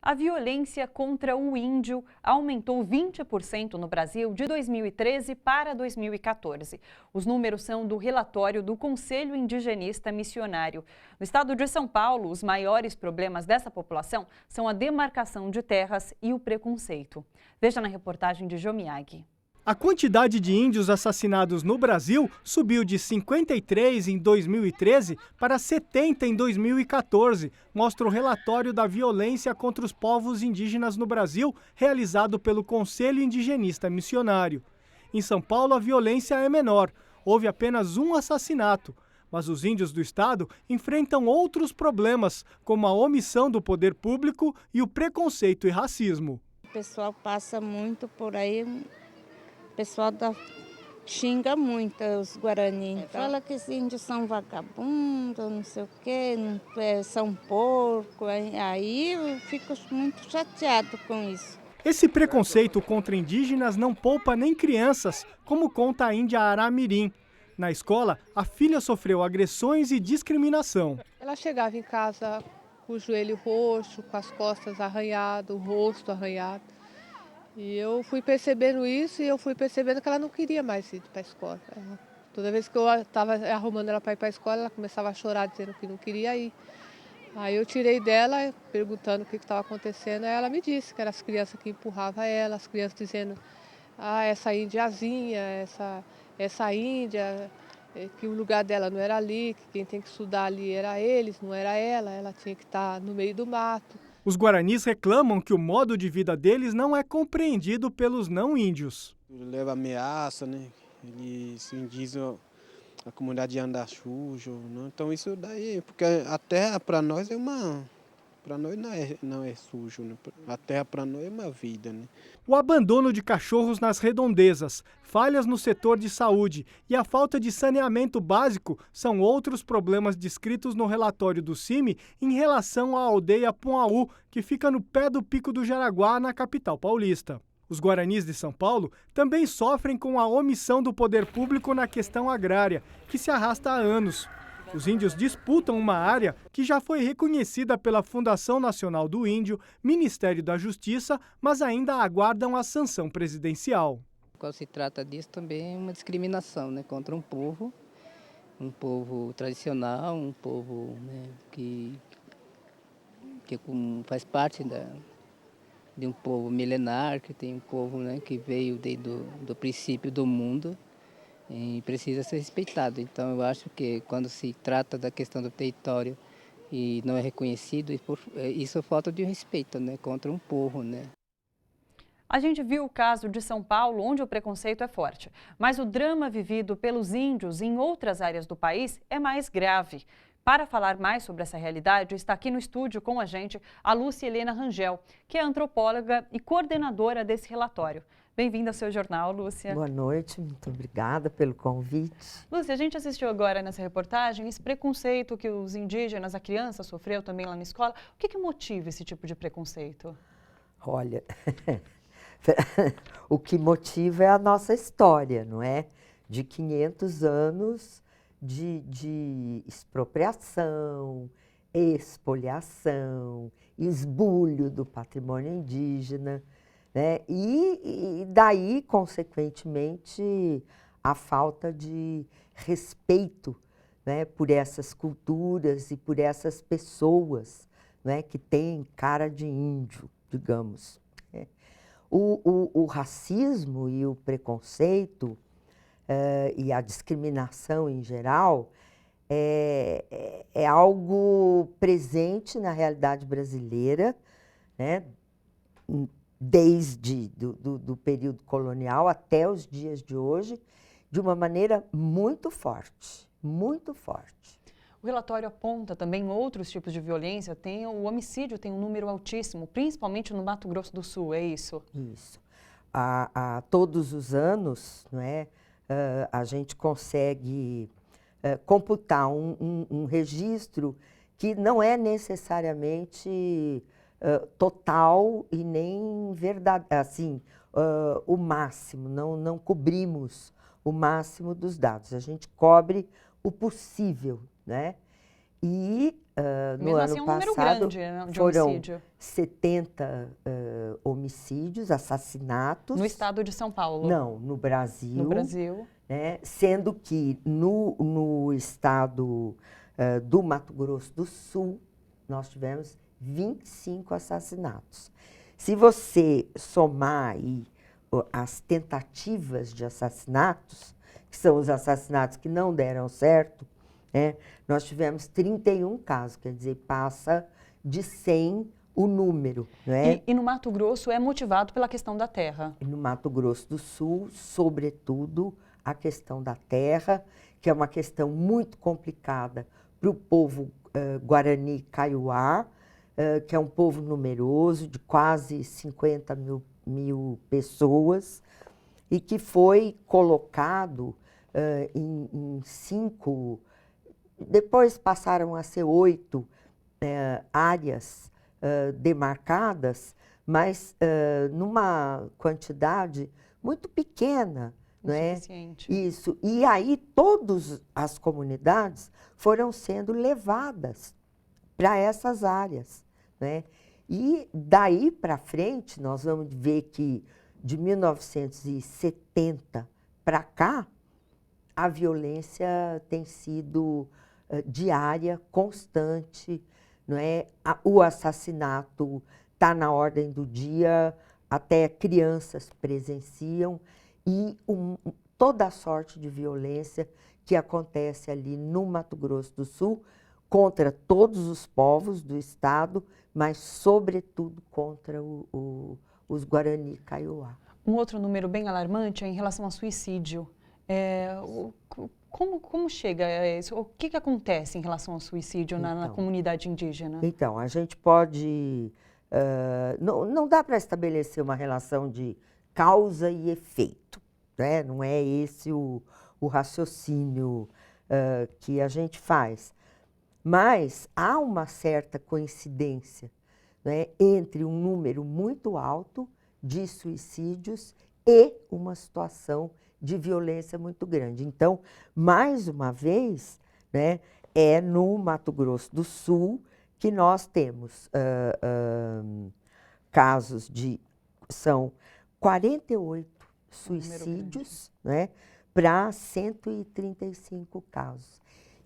A violência contra o índio aumentou 20% no Brasil de 2013 para 2014. Os números são do relatório do Conselho Indigenista Missionário. No estado de São Paulo, os maiores problemas dessa população são a demarcação de terras e o preconceito. Veja na reportagem de Jomiag. A quantidade de índios assassinados no Brasil subiu de 53 em 2013 para 70 em 2014, mostra o relatório da violência contra os povos indígenas no Brasil, realizado pelo Conselho Indigenista Missionário. Em São Paulo, a violência é menor, houve apenas um assassinato, mas os índios do estado enfrentam outros problemas, como a omissão do poder público e o preconceito e racismo. O pessoal passa muito por aí. O pessoal xinga muito os Guarani. Fala que os índios são vagabundos, não sei o quê, são porco. Aí eu fico muito chateado com isso. Esse preconceito contra indígenas não poupa nem crianças, como conta a índia Aramirim. Na escola, a filha sofreu agressões e discriminação. Ela chegava em casa com o joelho roxo, com as costas arranhadas, o rosto arranhado. E eu fui percebendo isso e eu fui percebendo que ela não queria mais ir para a escola. Toda vez que eu estava arrumando ela para ir para a escola, ela começava a chorar, dizendo que não queria ir. Aí eu tirei dela, perguntando o que estava acontecendo, aí ela me disse que eram as crianças que empurravam ela, as crianças dizendo, essa índiazinha, essa índia, que o lugar dela não era ali, que quem tem que estudar ali era eles, não era ela tinha que estar no meio do mato. Os guaranis reclamam que o modo de vida deles não é compreendido pelos não-índios. Leva ameaça, né? Eles indizem a comunidade anda sujo, né? Então isso daí, porque a terra para nós é para nós não é sujo, né? A terra para nós é uma vida, né? O abandono de cachorros nas redondezas, falhas no setor de saúde e a falta de saneamento básico são outros problemas descritos no relatório do CIMI em relação à aldeia Puaú, que fica no pé do Pico do Jaraguá, na capital paulista. Os guaranis de São Paulo também sofrem com a omissão do poder público na questão agrária, que se arrasta há anos. Os índios disputam uma área que já foi reconhecida pela Fundação Nacional do Índio, Ministério da Justiça, mas ainda aguardam a sanção presidencial. Quando se trata disso também é uma discriminação, né, contra um povo tradicional, um povo, né, que faz parte de um povo milenar, que tem um povo, né, que veio desde do princípio do mundo. E precisa ser respeitado. Então eu acho que quando se trata da questão do território e não é reconhecido, isso é falta de respeito, né, contra um povo, né. A gente viu o caso de São Paulo, onde o preconceito é forte, mas o drama vivido pelos índios em outras áreas do país é mais grave. Para falar mais sobre essa realidade, está aqui no estúdio com a gente a Lúcia Helena Rangel, que é antropóloga e coordenadora desse relatório. Bem-vinda ao seu jornal, Lúcia. Boa noite, muito obrigada pelo convite. Lúcia, a gente assistiu agora nessa reportagem esse preconceito que os indígenas, a criança sofreu também lá na escola. O que motiva esse tipo de preconceito? Olha, o que motiva é a nossa história, não é? De 500 anos de expropriação, expoliação, esbulho do patrimônio indígena, né? E daí, consequentemente, a falta de respeito, né, por essas culturas e por essas pessoas, né, que têm cara de índio, digamos. O racismo e o preconceito e a discriminação em geral é algo presente na realidade brasileira, né, desde do período colonial até os dias de hoje, de uma maneira muito forte, muito forte. O relatório aponta também outros tipos de violência, o homicídio tem um número altíssimo, principalmente no Mato Grosso do Sul, é isso? Isso. Todos os anos, não é, a gente consegue computar um registro que não é necessariamente total e nem verdade, assim, o máximo, não cobrimos o máximo dos dados, a gente cobre o possível, né? E no Mesmo ano assim, é um número passado grande, né, de foram homicídio. 70 homicídios, assassinatos. No estado de São Paulo? Não, no Brasil. No Brasil. Né, sendo que no estado do Mato Grosso do Sul, nós tivemos 25 assassinatos. Se você somar aí as tentativas de assassinatos, que são os assassinatos que não deram certo, né, nós tivemos 31 casos, quer dizer, passa de 100 o número. Né? E no Mato Grosso é motivado pela questão da terra? No Mato Grosso do Sul, sobretudo, a questão da terra, que é uma questão muito complicada para o povo Guarani Kaiowá, que é um povo numeroso, de quase 50 mil pessoas, e que foi colocado em 5, depois passaram a ser 8 áreas demarcadas, mas numa quantidade muito pequena. Não é? Isso. E aí todas as comunidades foram sendo levadas para essas áreas. Né? E daí para frente, nós vamos ver que de 1970 para cá, a violência tem sido diária, constante. Não é? O assassinato está na ordem do dia, até crianças presenciam. E toda a sorte de violência que acontece ali no Mato Grosso do Sul contra todos os povos do estado, mas, sobretudo, contra os Guarani Kaiowá. Um outro número bem alarmante é em relação ao suicídio. Como chega a isso? O que acontece em relação ao suicídio na comunidade indígena? Então, a gente pode... não dá para estabelecer uma relação de causa e efeito, né? Não é esse o raciocínio que a gente faz. Mas há uma certa coincidência, né, entre um número muito alto de suicídios e uma situação de violência muito grande. Então, mais uma vez, né, é no Mato Grosso do Sul que nós temos casos de... São 48 suicídios, né, para 135 casos.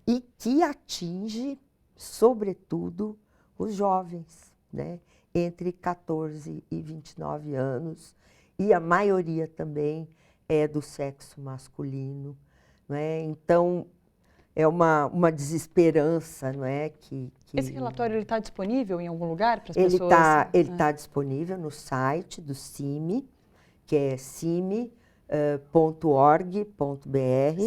E que atinge, sobretudo, os jovens, né, entre 14 e 29 anos. E a maioria também é do sexo masculino. Né? Então, é uma desesperança, não é? Esse relatório está disponível em algum lugar para as pessoas? Ele está disponível no site do CIMI, que é cime.org.br.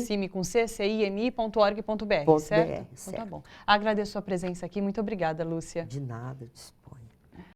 CIMI com C, CIMI.org.br, certo? Então tá bom. Agradeço a sua presença aqui. Muito obrigada, Lúcia. De nada, disponha.